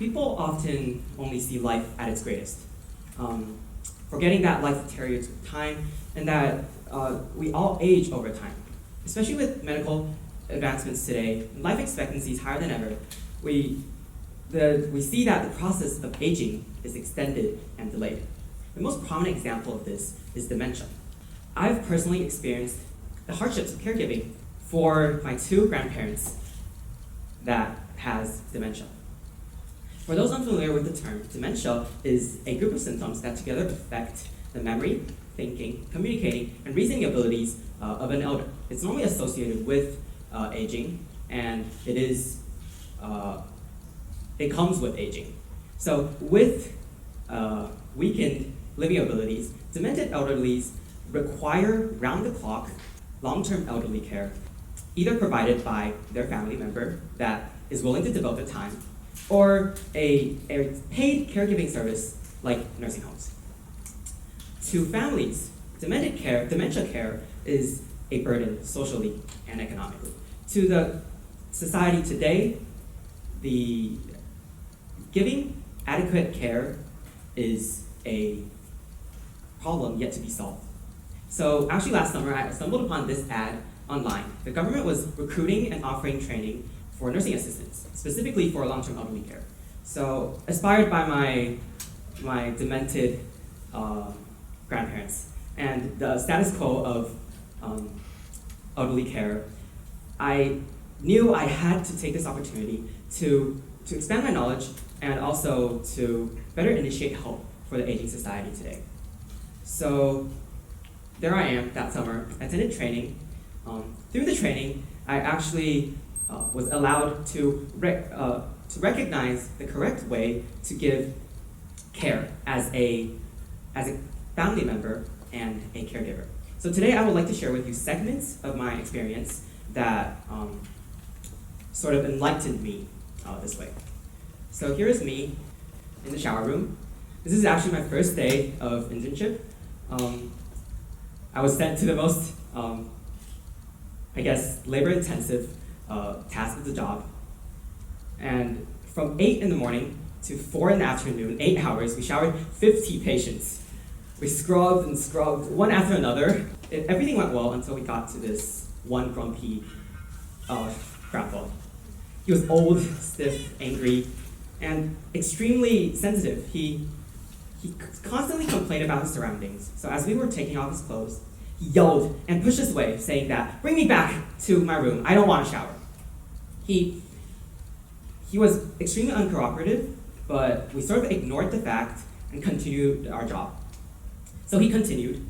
People often only see life at its greatest, forgetting that life deteriorates with time and that we all age over time. Especially with medical advancements today, life expectancy is higher than ever. We see that the process of aging is extended and delayed. The most prominent example of this is dementia. I've personally experienced the hardships of caregiving for my two grandparents that has dementia. For those unfamiliar with the term, dementia is a group of symptoms that together affect the memory, thinking, communicating, and reasoning abilities of an elder. It's normally associated with aging, and it comes with aging. So with weakened living abilities, demented elderlies require round-the-clock, long-term elderly care, either provided by their family member that is willing to devote their time, or a paid caregiving service like nursing homes. To families, dementia care is a burden socially and economically. To the society today, the giving adequate care is a problem yet to be solved. So actually last summer, I stumbled upon this ad online. The government was recruiting and offering training for nursing assistants, specifically for long-term elderly care. So inspired by my demented grandparents and the status quo of elderly care, I knew I had to take this opportunity to expand my knowledge and also to better initiate help for the aging society today. So there I am that summer, attended training. Through the training, I actually was allowed to recognize the correct way to give care as a family member and a caregiver. So today I would like to share with you segments of my experience that sort of enlightened me this way. So here is me in the shower room. This is actually my first day of internship. I was sent to the most, labor-intensive task of the job. And from 8 in the morning to 4 in the afternoon, 8 hours, we showered 50 patients. We scrubbed and scrubbed one after another. Everything went well until we got to this one grumpy grandpa. He was old, stiff, angry, and extremely sensitive. He constantly complained about his surroundings. So as we were taking off his clothes, he yelled and pushed us away, saying that, "Bring me back to my room. I don't want to shower." He was extremely uncooperative, but we sort of ignored the fact and continued our job. So he continued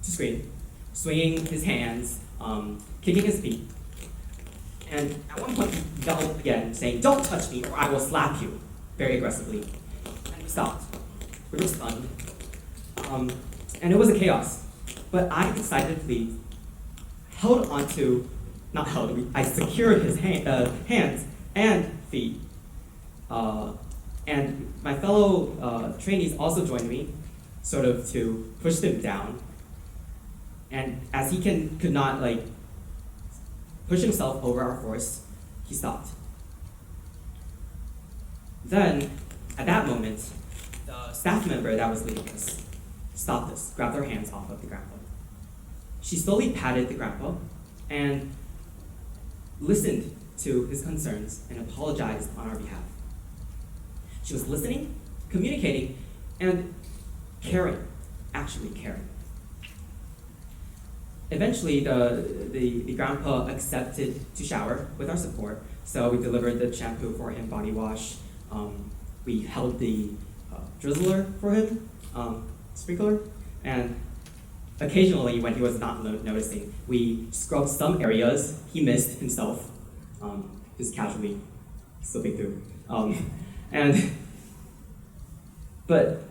to scream, swinging his hands, kicking his feet. And at one point he yelled again, saying, "Don't touch me or I will slap you," very aggressively. And we stopped. We were stunned. And it was a chaos. But I decidedly I secured his hands and feet. And my fellow trainees also joined me, sort of to push them down. And as he could not push himself over our force, he stopped. Then, at that moment, the staff member that was leading us stopped us, grabbed our hands off of the grandpa. She slowly patted the grandpa and listened to his concerns and apologized on our behalf. She was listening, communicating, and caring, actually caring. Eventually, the grandpa accepted to shower with our support, so we delivered the shampoo for him, body wash. We held the drizzler for him, sprinkler, and occasionally, when he was not noticing, we scrubbed some areas he missed himself, just casually slipping through. But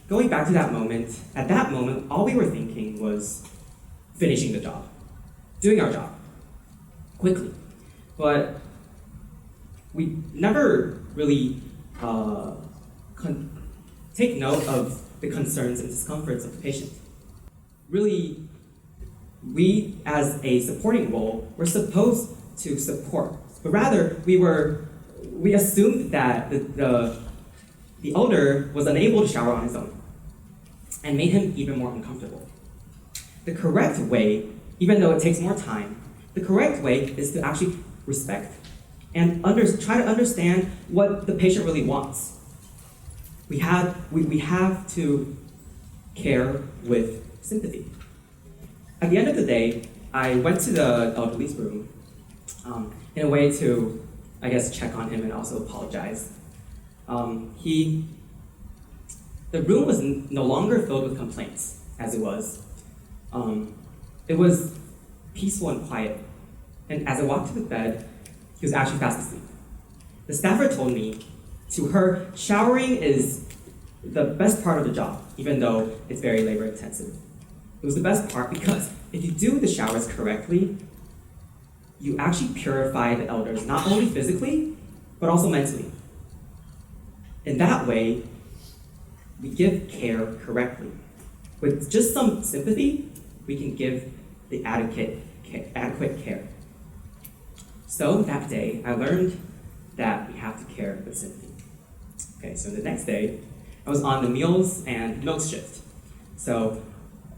going back to that moment, at that moment, all we were thinking was finishing the job, doing our job, quickly. But we never really take note of the concerns and discomforts of the patient. Really, we as a supporting role were supposed to support, but rather we were we assumed that the elder was unable to shower on his own and made him even more uncomfortable. The correct way, even though it takes more time, the correct way is to actually respect and try to understand what the patient really wants. We have to care with sympathy. At the end of the day, I went to the elderly's room in a way to, I guess, check on him and also apologize. The room was no longer filled with complaints, as it was. It was peaceful and quiet. And as I walked to the bed, he was actually fast asleep. The staffer told me, to her, showering is the best part of the job, even though it's very labor intensive. It was the best part because if you do the showers correctly, you actually purify the elders, not only physically, but also mentally. In that way, we give care correctly. With just some sympathy, we can give the adequate care. So that day, I learned that we have to care with sympathy. Okay, so the next day, I was on the meals and milk shift. So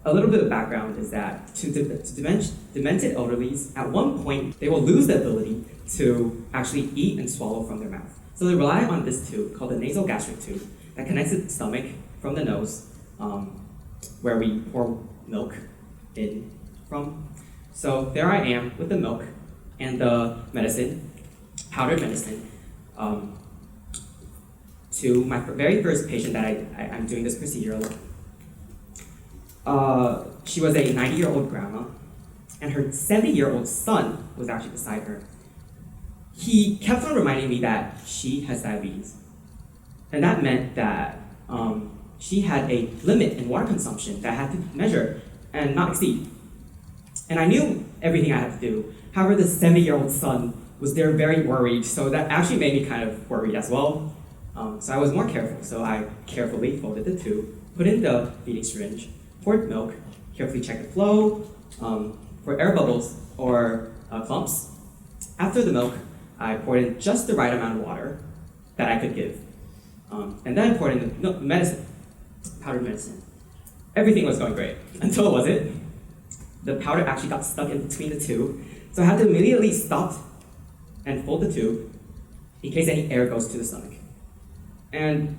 a little bit of background is that to demented elderlies, at one point, they will lose the ability to actually eat and swallow from their mouth. So they rely on this tube called the nasogastric tube that connects the stomach from the nose, where we pour milk in from. So there I am with the milk and the medicine, powdered medicine, to my very first patient that I'm doing this procedure on. She was a 90-year-old grandma, and her 70-year-old son was actually beside her. He kept on reminding me that she has diabetes, and that meant that she had a limit in water consumption that I had to measure and not exceed. And I knew everything I had to do. However, the 70-year-old son was there very worried, so that actually made me kind of worried as well. So I was more careful. So I carefully folded the tube, put in the feeding syringe, poured milk, carefully checked the flow for air bubbles or clumps. After the milk, I poured in just the right amount of water that I could give. And then I poured in the medicine, powdered medicine. Everything was going great, until it wasn't. The powder actually got stuck in between the two, so I had to immediately stop and fold the tube in case any air goes to the stomach. And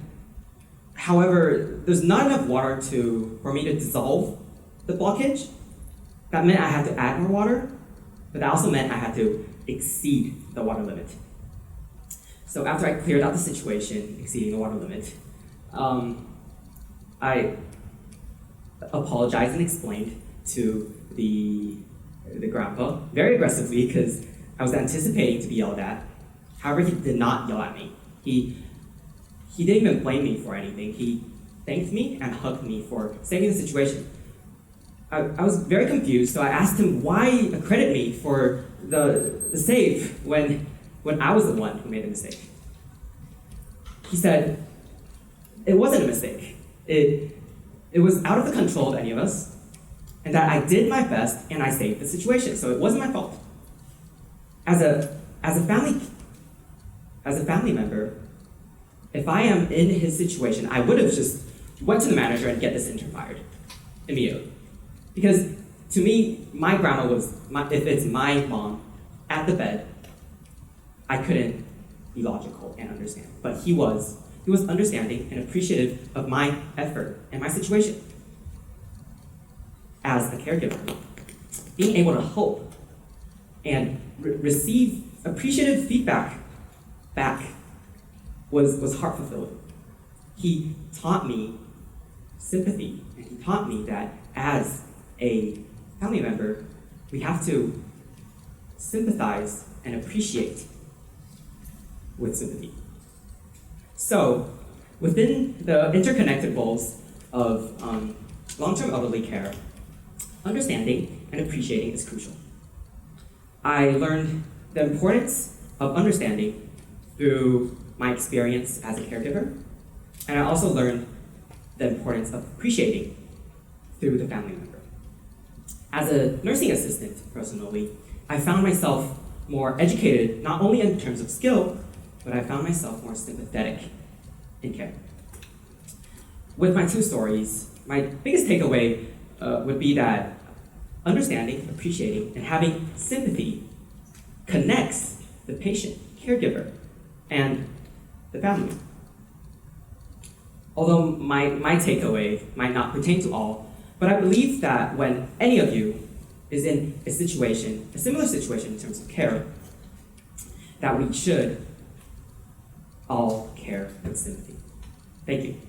however, there's not enough water for me to dissolve the blockage. That meant I had to add more water, but that also meant I had to exceed the water limit. So after I cleared out the situation, exceeding the water limit, I apologized and explained to the grandpa very aggressively because I was anticipating to be yelled at. However, he did not yell at me. He didn't even blame me for anything. He thanked me and hugged me for saving the situation. I was very confused, so I asked him why accredit me for the save when I was the one who made the mistake. He said, it wasn't a mistake. It was out of the control of any of us, and that I did my best and I saved the situation, so it wasn't my fault. As a family member, if I am in his situation, I would have just went to the manager and get this intern fired immediately. Because to me, my grandma if it's my mom at the bed, I couldn't be logical and understand. But he was understanding and appreciative of my effort and my situation. As a caregiver, being able to hope and receive appreciative feedback back was heart fulfilling. He taught me sympathy, and he taught me that as a family member, we have to sympathize and appreciate with sympathy. So, within the interconnected roles of long-term elderly care, understanding and appreciating is crucial. I learned the importance of understanding through my experience as a caregiver, and I also learned the importance of appreciating through the family member. As a nursing assistant, personally, I found myself more educated, not only in terms of skill, but I found myself more sympathetic in care. With my two stories, my biggest takeaway would be that understanding, appreciating, and having sympathy connects the patient, caregiver, and the family. Although my takeaway might not pertain to all, but I believe that when any of you is in a situation, a similar situation in terms of care, that we should all care with sympathy. Thank you.